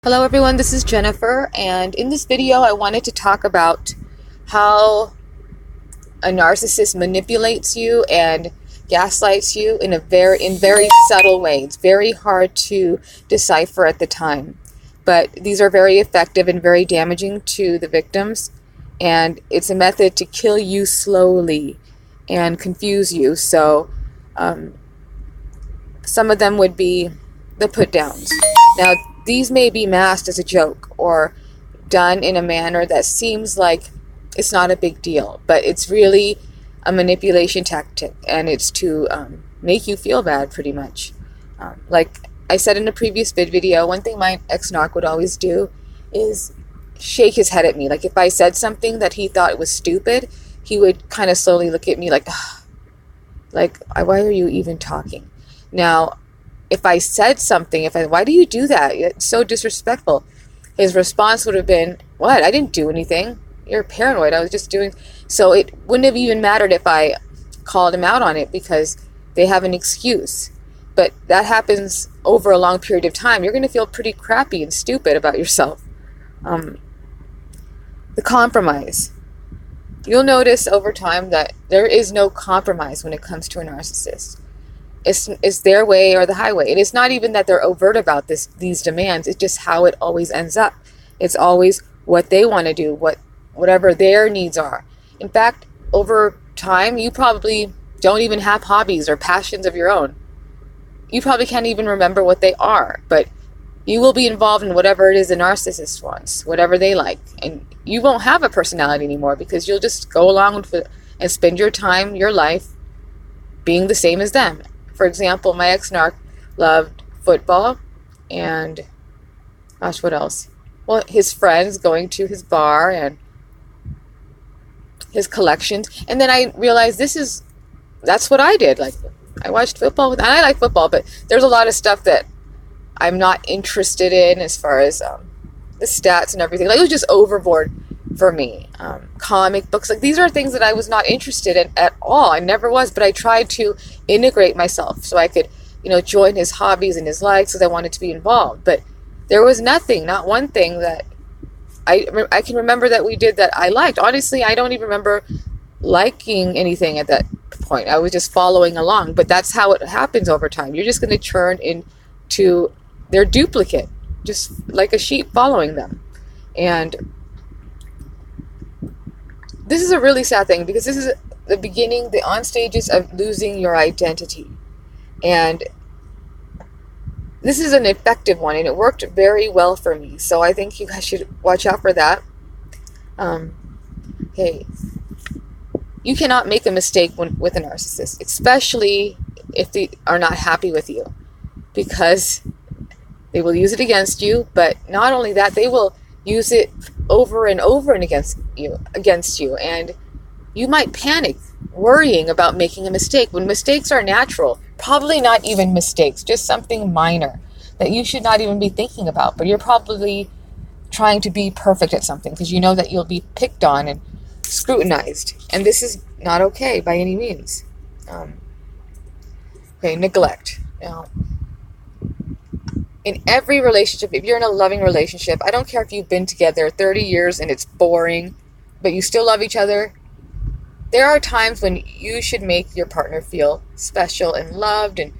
Hello everyone, this is Jennifer, and in this video I wanted to talk about how a narcissist manipulates you and gaslights you in very subtle ways. It's very hard to decipher at the time, but these are very effective and very damaging to the victims, and it's a method to kill you slowly and confuse you. So some of them would be the put downs. Now, these may be masked as a joke or done in a manner that seems like it's not a big deal, but it's really a manipulation tactic, and it's to make you feel bad, pretty much. Like I said in a previous video, one thing my ex-narc would always do is shake his head at me. Like if I said something that he thought was stupid, he would kind of slowly look at me like, ugh, like, why are you even talking? Now, if I said something, why do you do that? It's so disrespectful. His response would have been, what? I didn't do anything. You're paranoid. I was just doing. So it wouldn't have even mattered if I called him out on it, because they have an excuse. But that happens over a long period of time. You're going to feel pretty crappy and stupid about yourself. The compromise. You'll notice over time that there is no compromise when it comes to a narcissist. It's their way or the highway. And it's not even that they're overt about these demands. It's just how it always ends up. It's always what they want to do, whatever their needs are. In fact, over time, you probably don't even have hobbies or passions of your own. You probably can't even remember what they are, but you will be involved in whatever it is the narcissist wants, whatever they like. And you won't have a personality anymore, because you'll just go along with it and spend your time, your life, being the same as them. For example, my ex-narc loved football and, gosh, what else? Well, his friends, going to his bar and his collections. And then I realized that's what I did. Like, I watched football and I like football, but there's a lot of stuff that I'm not interested in as far as the stats and everything. Like, it was just overboard for me. Comic books, like, these are things that I was not interested in at all. I never was, but I tried to integrate myself so I could, join his hobbies and his likes, because I wanted to be involved. But there was not one thing that I can remember that we did that I liked. Honestly, I don't even remember liking anything at that point. I was just following along. But that's how it happens over time. You're just going to turn into their duplicate, just like a sheep following them. And this is a really sad thing, because this is the beginning, the on stages of losing your identity. And this is an effective one, and it worked very well for me. So I think you guys should watch out for that. Hey, you cannot make a mistake with a narcissist, especially if they are not happy with you, because they will use it against you. But not only that, they will use it over and over and against you, and you might panic, worrying about making a mistake, when mistakes are natural. Probably not even mistakes, just something minor that you should not even be thinking about, but you're probably trying to be perfect at something because you know that you'll be picked on and scrutinized, and this is not okay by any means. Neglect. Now, in every relationship, if you're in a loving relationship, I don't care if you've been together 30 years and it's boring, but you still love each other, there are times when you should make your partner feel special and loved and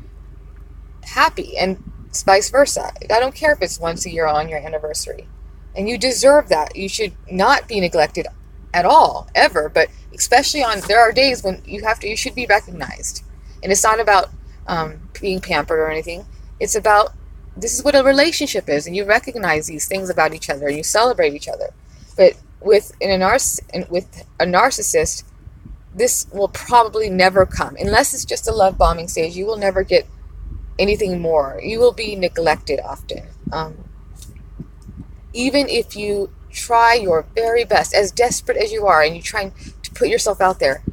happy, and vice versa. I don't care if it's once a year on your anniversary. And you deserve that. You should not be neglected at all, ever, but especially there are days when you should be recognized. And it's not about being pampered or anything. It's about, this is what a relationship is, and you recognize these things about each other and you celebrate each other. But with a narcissist, this will probably never come. Unless it's just a love bombing stage, you will never get anything more. You will be neglected often. Even if you try your very best, as desperate as you are, and you're trying to put yourself out there,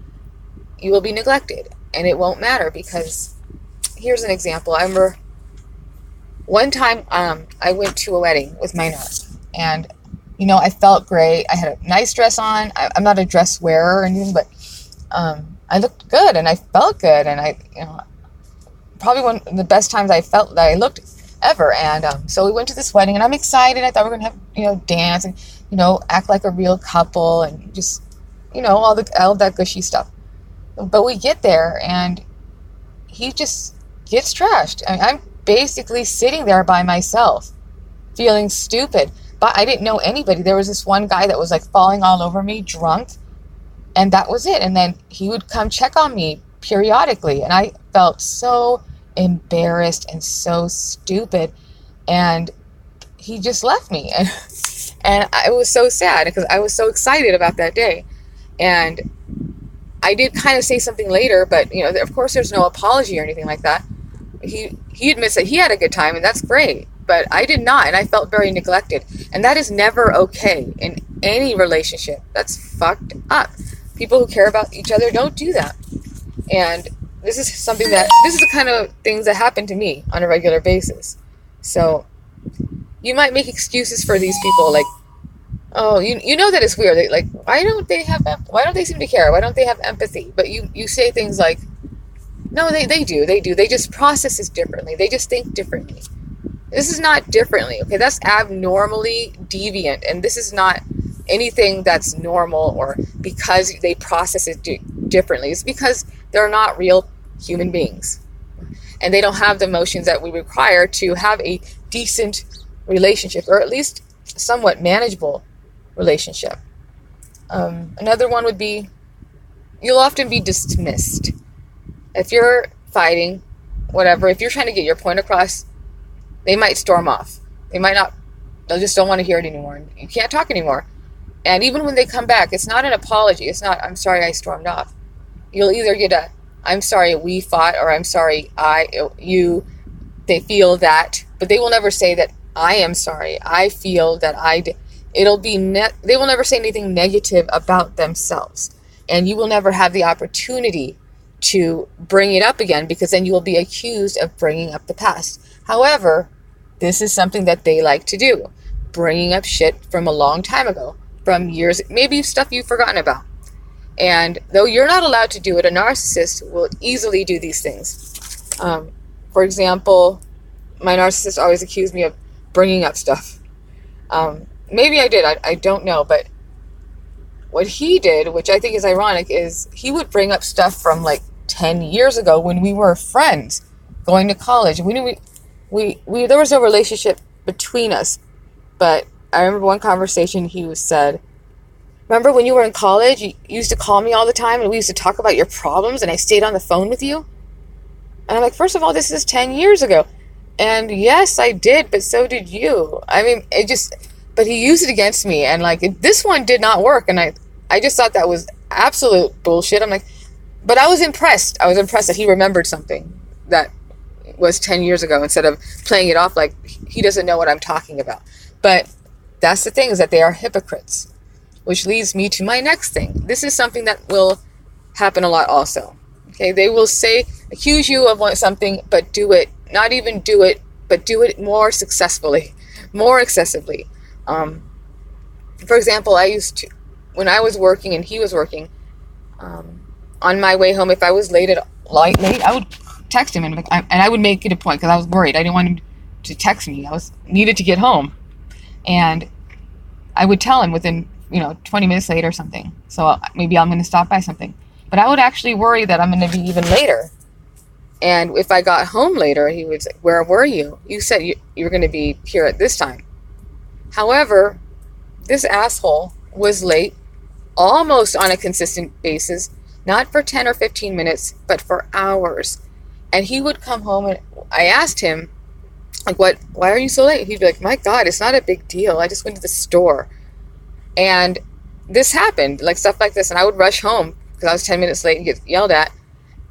you will be neglected. And it won't matter, because here's an example. I remember one time I went to a wedding with my narc, and I felt great. I had a nice dress on. I'm not a dress wearer or anything, but I looked good and I felt good, and probably one of the best times I felt that I looked ever. And so we went to this wedding, and I'm excited. I thought we were going to have, dance and, act like a real couple and just, all that gushy stuff. But we get there, and he just gets trashed. I mean, I'm basically sitting there by myself, feeling stupid. But I didn't know anybody. There was this one guy that was like falling all over me, drunk, and that was it. And then he would come check on me periodically, and I felt so embarrassed and so stupid. And he just left me, and I was so sad because I was so excited about that day. And I did kind of say something later, but of course there's no apology or anything like that. He admits that he had a good time, and that's great, but I did not, and I felt very neglected. And that is never okay in any relationship. That's fucked up. People who care about each other don't do that. And this is the kind of things that happen to me on a regular basis. So you might make excuses for these people, like, oh, you know that it's weird. Like, why don't they seem to care? Why don't they have empathy? But you say things like, no, they do. They just process this differently. They just think differently. This is not differently, okay? That's abnormally deviant, and this is not anything that's normal or because they process it differently. It's because they're not real human beings, and they don't have the emotions that we require to have a decent relationship, or at least somewhat manageable relationship. Another one would be, you'll often be dismissed. If you're fighting, whatever, if you're trying to get your point across, they might storm off. They'll just don't want to hear it anymore. You can't talk anymore. And even when they come back, it's not an apology. It's not, I'm sorry I stormed off. You'll either get a, I'm sorry we fought, or I'm sorry they feel that, but they will never say that I am sorry. I feel that I did. They will never say anything negative about themselves. And you will never have the opportunity to bring it up again, because then you will be accused of bringing up the past. However, this is something that they like to do, bringing up shit from a long time ago, from years, maybe stuff you've forgotten about. And though you're not allowed to do it, a narcissist will easily do these things. For example, my narcissist always accused me of bringing up stuff. Maybe I did, I don't know, but what he did, which I think is ironic, is he would bring up stuff from like 10 years ago when we were friends, going to college. There was no relationship between us, but I remember one conversation he said, remember when you were in college, you used to call me all the time and we used to talk about your problems and I stayed on the phone with you? And I'm like, first of all, this is 10 years ago. And yes, I did, but so did you. I mean, but he used it against me, and like, this one did not work. And I just thought that was absolute bullshit. I'm like, but I was impressed. I was impressed that he remembered something that was 10 years ago instead of playing it off like he doesn't know what I'm talking about. But that's the thing, is that they are hypocrites, which leads me to my next thing. This is something that will happen a lot also. Okay, they will accuse you of something, but not even do it, but do it more successfully, more excessively. For example, when I was working and he was working, on my way home, if I was late, I would text him, and I would make it a point, because I was worried. I didn't want him to text me. I needed to get home, and I would tell him within 20 minutes late or something. So maybe I'm going to stop by something. But I would actually worry that I'm going to be even later. And if I got home later, he would say, where were you? You said you were going to be here at this time. However, this asshole was late almost on a consistent basis, not for 10 or 15 minutes, but for hours. And he would come home, and I asked him, like, why are you so late? He'd be like, my God, it's not a big deal. I just went to the store. And this happened, like stuff like this. And I would rush home because I was 10 minutes late and get yelled at.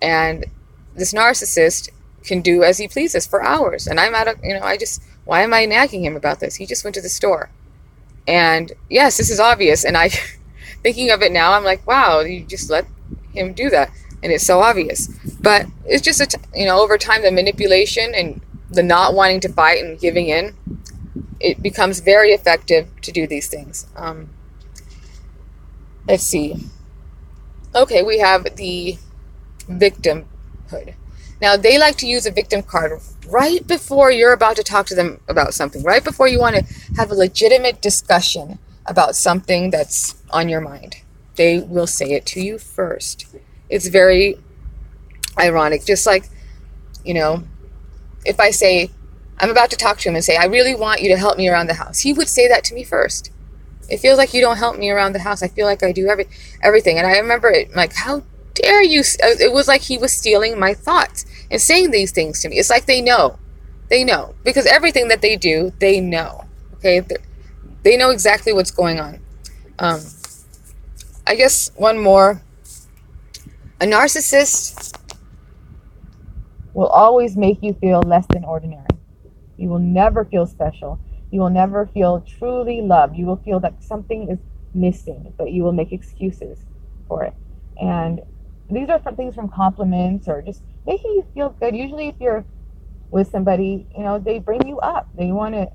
And this narcissist can do as he pleases for hours. And I'm why am I nagging him about this? He just went to the store. And yes, this is obvious. And thinking of it now, I'm like, wow, you just let him do that. And it's so obvious. But it's just, over time, the manipulation and the not wanting to fight and giving in, it becomes very effective to do these things. Let's see. Okay, we have the victimhood. Now, they like to use a victim card right before you're about to talk to them about something, right before you want to have a legitimate discussion about something that's on your mind. They will say it to you first. It's very ironic. Just like, if I say, I'm about to talk to him and say, I really want you to help me around the house, he would say that to me first. It feels like you don't help me around the house. I feel like I do everything. And I remember it like, how dare you? It was like he was stealing my thoughts and saying these things to me. It's like they know. They know. Because everything that they do, they know. Okay? They know exactly what's going on. I guess one more. A narcissist will always make you feel less than ordinary. You will never feel special. You will never feel truly loved. You will feel that something is missing, but you will make excuses for it. And these are things from compliments or just making you feel good. Usually if you're with somebody, they bring you up. They want to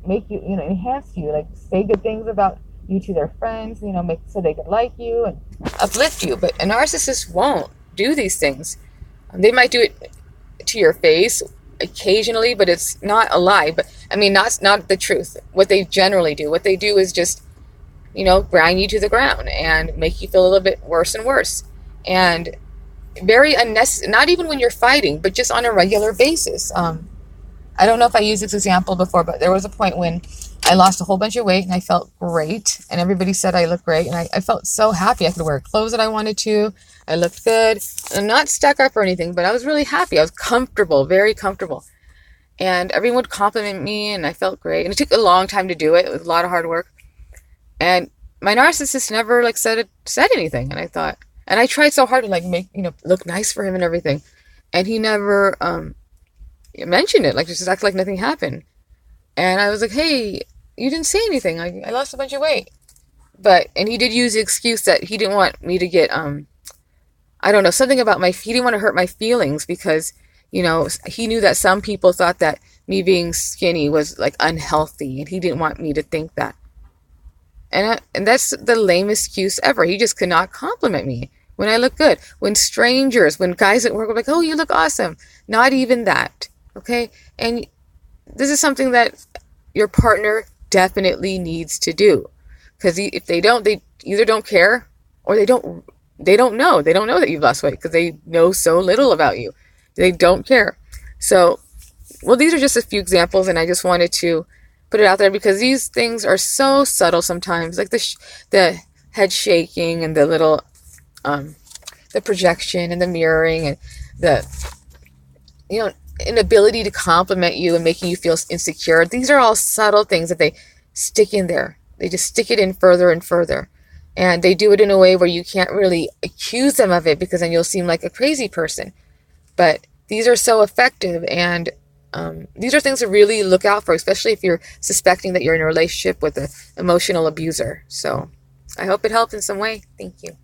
make you, enhance you, like say good things about you to their friends, make so they could like you and uplift you. But a narcissist won't do these things. They might do it to your face occasionally, but it's not a lie. But I mean, not the truth. What they generally do, what they do is just, grind you to the ground and make you feel a little bit worse and worse. And very unnecessary, not even when you're fighting, but just on a regular basis. I don't know if I used this example before, but there was a point when I lost a whole bunch of weight and I felt great. And everybody said I looked great. And I felt so happy. I could wear clothes that I wanted to. I looked good. I'm not stuck up or anything, but I was really happy. I was comfortable, very comfortable. And everyone would compliment me and I felt great. And it took a long time to do it. It was a lot of hard work. And my narcissist never said anything. And I thought, and I tried so hard to make, look nice for him and everything. And he never mentioned it, just act like nothing happened. And I was like, hey, you didn't say anything. I lost a bunch of weight. And he did use the excuse that he didn't want me to get, I don't know, something about he didn't want to hurt my feelings because, he knew that some people thought that me being skinny was unhealthy and he didn't want me to think that. And that's the lamest excuse ever. He just could not compliment me when I look good. When guys at work were like, oh, you look awesome. Not even that. Okay. And this is something that your partner definitely needs to do. Because if they don't, they either don't care or they don't know. They don't know that you've lost weight because they know so little about you. They don't care. So, these are just a few examples, and I just wanted to put it out there because these things are so subtle sometimes, like the head shaking and the little, the projection and the mirroring and the, inability to compliment you and making you feel insecure. These are all subtle things that they stick in there. They just stick it in further and further. And they do it in a way where you can't really accuse them of it because then you'll seem like a crazy person. But these are so effective, and these are things to really look out for, especially if you're suspecting that you're in a relationship with an emotional abuser. So I hope it helped in some way. Thank you.